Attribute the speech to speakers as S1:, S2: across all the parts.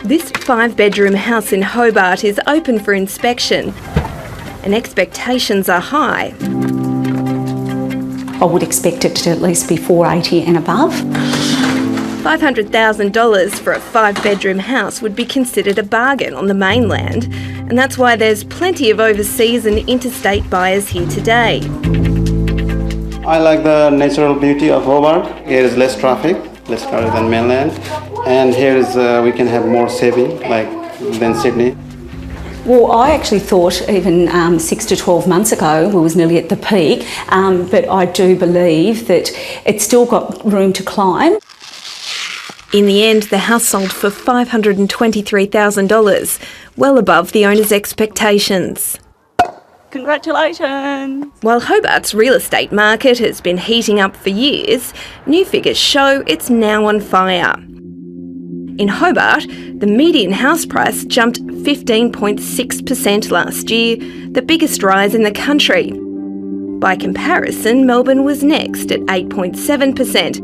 S1: This 5-bedroom house in Hobart is open for inspection and expectations are high.
S2: I would expect it to at least be 480 and above.
S1: $500,000 for a 5-bedroom house would be considered a bargain on the mainland, and that's why there's plenty of overseas and interstate buyers here today.
S3: I like the natural beauty of Hobart. Here is less traffic than mainland, and here is we can have more saving than Sydney.
S2: Well, I actually thought even 6 to 12 months ago we was nearly at the peak, but I do believe that it's still got room to climb.
S1: In the end, the house sold for $523,000, well above the owner's expectations.
S4: Congratulations!
S1: While Hobart's real estate market has been heating up for years, new figures show it's now on fire. In Hobart, the median house price jumped 15.6% last year, the biggest rise in the country. By comparison, Melbourne was next at 8.7%.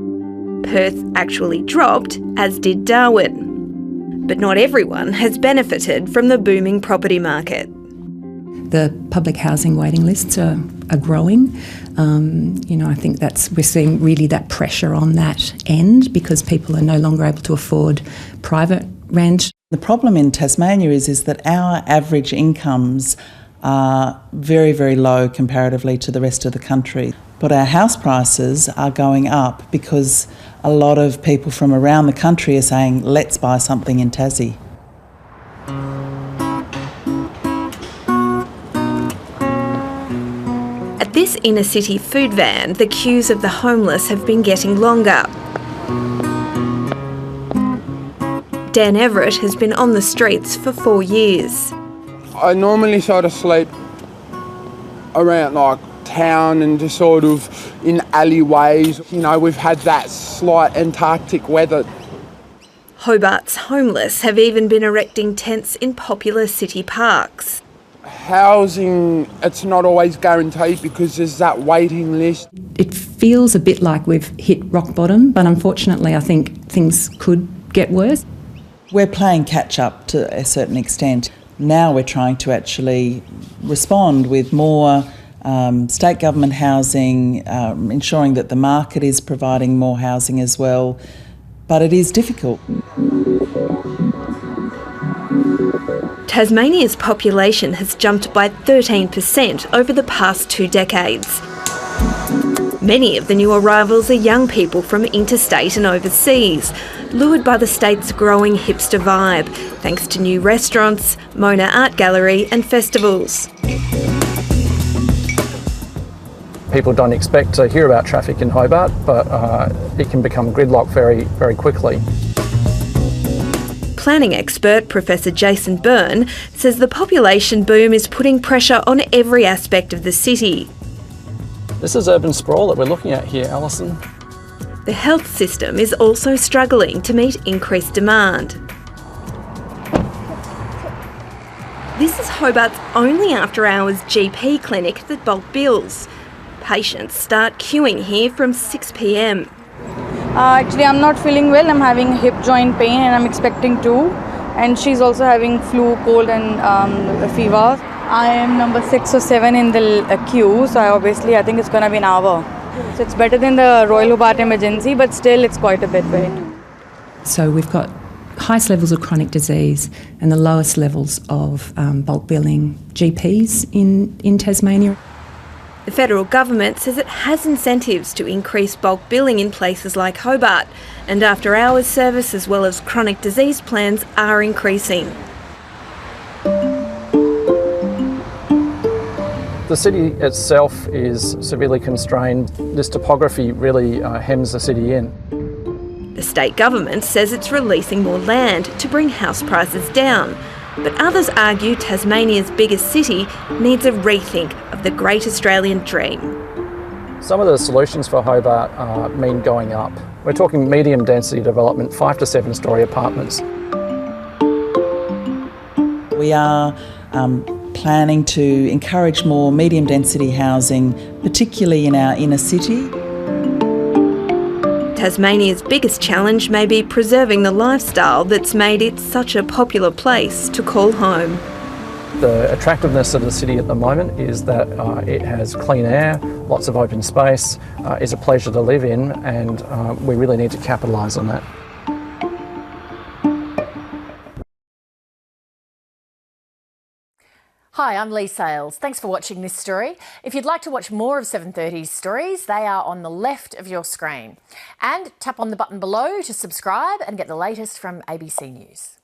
S1: Perth actually dropped, as did Darwin. But not everyone has benefited from the booming property market.
S5: The public housing waiting lists are growing. I think we're seeing really that pressure on that end because people are no longer able to afford private rent.
S6: The problem in Tasmania is that our average incomes are very, very low comparatively to the rest of the country. But our house prices are going up because a lot of people from around the country are saying, let's buy something in Tassie.
S1: At this inner city food van, the queues of the homeless have been getting longer. Dan Everett has been on the streets for 4 years.
S7: I normally sort of sleep around town and just sort of in alleyways. We've had that slight Antarctic weather.
S1: Hobart's homeless have even been erecting tents in popular city parks.
S7: Housing, it's not always guaranteed because there's that waiting list.
S5: It feels a bit like we've hit rock bottom, but unfortunately I think things could get worse.
S6: We're playing catch up to a certain extent. Now we're trying to actually respond with more state government housing, ensuring that the market is providing more housing as well, but it is difficult.
S1: Tasmania's population has jumped by 13% over the past 2 decades. Many of the new arrivals are young people from interstate and overseas, lured by the state's growing hipster vibe, thanks to new restaurants, Mona Art Gallery and festivals.
S8: People don't expect to hear about traffic in Hobart, but it can become gridlock very, very quickly.
S1: Planning expert Professor Jason Byrne says the population boom is putting pressure on every aspect of the city.
S8: This is urban sprawl that we're looking at here, Alison.
S1: The health system is also struggling to meet increased demand. This is Hobart's only after-hours GP clinic that bulk bills. Patients start queuing here from 6 p.m.
S4: Actually, I'm not feeling well. I'm having hip joint pain and I'm expecting 2. And she's also having flu, cold and fever. I am number 6 or 7 in the queue, so I think it's going to be an hour. So it's better than the Royal Hobart emergency, but still it's quite a bit wait.
S5: So we've got highest levels of chronic disease and the lowest levels of bulk billing GPs in Tasmania.
S1: The federal government says it has incentives to increase bulk billing in places like Hobart, and after-hours service as well as chronic disease plans are increasing.
S8: The city itself is severely constrained. This topography really hems the city in.
S1: The state government says it's releasing more land to bring house prices down, but others argue Tasmania's biggest city needs a rethink of the great Australian dream.
S8: Some of the solutions for Hobart mean going up. We're talking medium density development, 5 to 7 storey apartments.
S6: We are planning to encourage more medium density housing, particularly in our inner city.
S1: Tasmania's biggest challenge may be preserving the lifestyle that's made it such a popular place to call home.
S8: The attractiveness of the city at the moment is that it has clean air, lots of open space, is a pleasure to live in, and we really need to capitalise on that.
S9: Hi, I'm Lee Sales. Thanks for watching this story. If you'd like to watch more of 730's stories, they are on the left of your screen. And tap on the button below to subscribe and get the latest from ABC News.